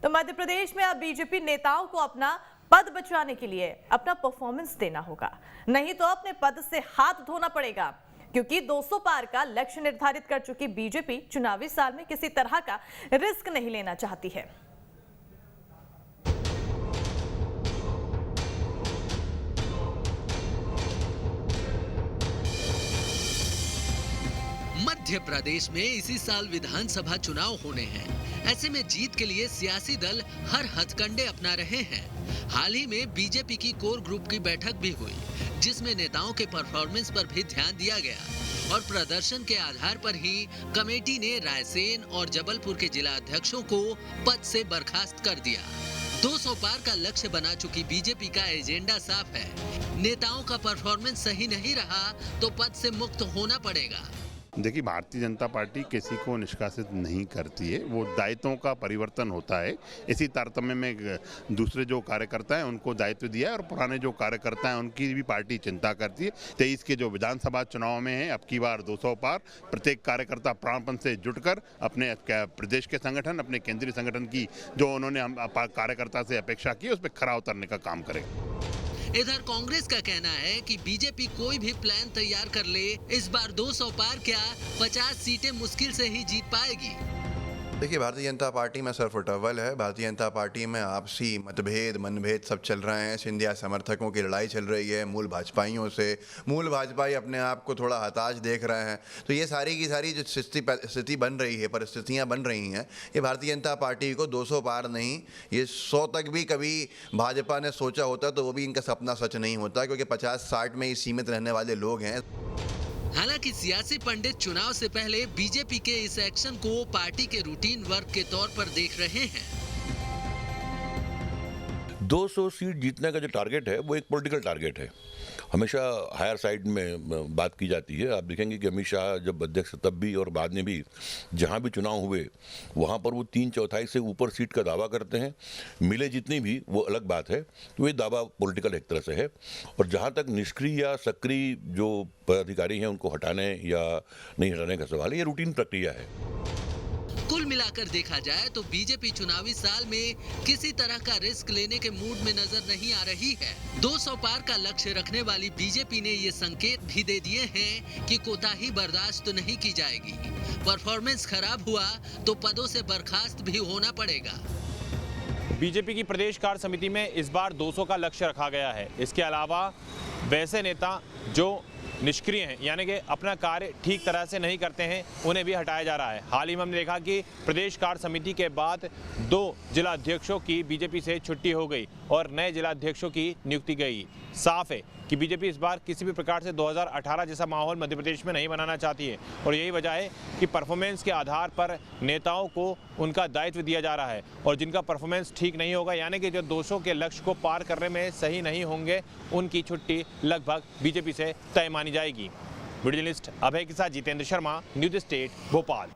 तो मध्य प्रदेश में अब बीजेपी नेताओं को अपना पद बचाने के लिए अपना परफॉर्मेंस देना होगा, नहीं तो अपने पद से हाथ धोना पड़ेगा, क्योंकि 200 पार का लक्ष्य निर्धारित कर चुकी बीजेपी चुनावी साल में किसी तरह का रिस्क नहीं लेना चाहती है। मध्य प्रदेश में इसी साल विधानसभा चुनाव होने हैं। ऐसे में जीत के लिए सियासी दल हर हथकंडे अपना रहे हैं। हाल ही में बीजेपी की कोर ग्रुप की बैठक भी हुई, जिसमें नेताओं के परफॉर्मेंस पर भी ध्यान दिया गया और प्रदर्शन के आधार पर ही कमेटी ने रायसेन और जबलपुर के जिला अध्यक्षों को पद से बर्खास्त कर दिया। 200 पार का लक्ष्य बना चुकी बीजेपी का एजेंडा साफ है। नेताओं का परफॉर्मेंस सही नहीं रहा तो पद से मुक्त होना पड़ेगा। देखिए, भारतीय जनता पार्टी किसी को निष्कासित नहीं करती है, वो दायित्वों का परिवर्तन होता है। इसी तारतम्य में दूसरे जो कार्यकर्ता हैं उनको दायित्व दिया है और पुराने जो कार्यकर्ता हैं उनकी भी पार्टी चिंता करती है। 23 के जो विधानसभा चुनाव में है, अब की बार 200 पार, प्रत्येक कार्यकर्ता प्राणपण से जुटकर अपने प्रदेश के संगठन, अपने केंद्रीय संगठन की जो उन्होंने कार्यकर्ता से अपेक्षा की उस पर खरा उतरने का काम करेगा। इधर कांग्रेस का कहना है कि बीजेपी कोई भी प्लान तैयार कर ले, इस बार 200 पार क्या 50 सीटें मुश्किल से ही जीत पाएगी। देखिए, भारतीय जनता पार्टी में सरफुटअव्वल है। भारतीय जनता पार्टी में आपसी मतभेद मनभेद सब चल रहे हैं। सिंधिया समर्थकों की लड़ाई चल रही है मूल भाजपाइयों से। मूल भाजपाई अपने आप को थोड़ा हताश देख रहे हैं। तो ये सारी की सारी जो स्थिति बन रही है, परिस्थितियां बन रही हैं, ये भारतीय जनता पार्टी को 200 पार नहीं, ये 100 तक भी कभी भाजपा ने सोचा होता तो वो भी इनका सपना सच नहीं होता, क्योंकि 50-60 में ही सीमित रहने वाले लोग हैं। हालांकि सियासी पंडित चुनाव से पहले बीजेपी के इस एक्शन को पार्टी के रूटीन वर्क के तौर पर देख रहे हैं। 200 सीट जीतने का जो टारगेट है वो एक पॉलिटिकल टारगेट है। हमेशा हायर साइड में बात की जाती है। आप देखेंगे कि अमित शाह जब अध्यक्ष तब भी और बाद में भी जहां भी चुनाव हुए वहां पर वो 3/4 से ऊपर सीट का दावा करते हैं। मिले जितनी भी वो अलग बात है, तो ये दावा पॉलिटिकल एक तरह से है। और जहां तक निष्क्रिय या सक्रिय जो पदाधिकारी हैं उनको हटाने या नहीं हटाने का सवाल है, ये रूटीन प्रक्रिया है। कुल मिलाकर देखा जाए तो बीजेपी चुनावी साल में किसी तरह का रिस्क लेने के मूड में नजर नहीं आ रही है। 200 पार का लक्ष्य रखने वाली बीजेपी ने ये संकेत भी दे दिए हैं कि कोताही बर्दाश्त नहीं की जाएगी। परफॉर्मेंस खराब हुआ तो पदों से बर्खास्त भी होना पड़ेगा। बीजेपी की प्रदेश कार्य समिति में इस बार 200 का लक्ष्य रखा गया है। इसके अलावा वैसे नेता जो निष्क्रिय हैं, यानी कि अपना कार्य ठीक तरह से नहीं करते हैं, उन्हें भी हटाया जा रहा है। हाल ही में हमने देखा कि प्रदेश कार्य समिति के बाद 2 जिला अध्यक्षों की बीजेपी से छुट्टी हो गई और नए जिला अध्यक्षों की नियुक्ति गई। साफ है कि बीजेपी इस बार किसी भी प्रकार से 2018 जैसा माहौल मध्य प्रदेश में नहीं बनाना चाहती है और यही वजह है कि परफॉर्मेंस के आधार पर नेताओं को उनका दायित्व दिया जा रहा है और जिनका परफॉर्मेंस ठीक नहीं होगा, यानी कि जो 200 के लक्ष्य को पार करने में सही नहीं होंगे, उनकी छुट्टी लगभग बीजेपी से तय मानी जाएगी। वीडियो जर्नलिस्ट अभय के साथ जितेंद्र शर्मा, न्यूज़ स्टेट, भोपाल।